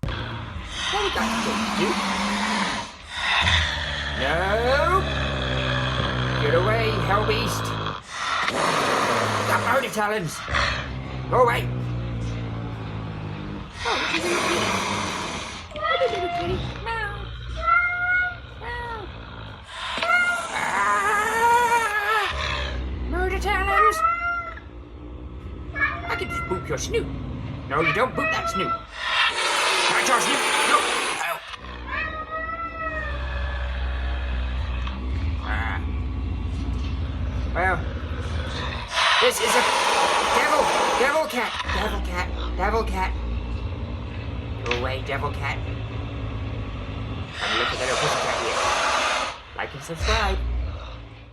What we got to do? No! Get away, hell beast! Got murder talons! Go away! Oh, it's a little kitty. What a little kitty. Meow. Meow. Ah! Murder talons! I can just boop your snoot. No, you don't boop that snoot. Not your snoot. No. Ow. Ah. Well, this is a devil cat. Devil cat. Go away, devil cat. I'm looking at a pussycat here. Like and subscribe.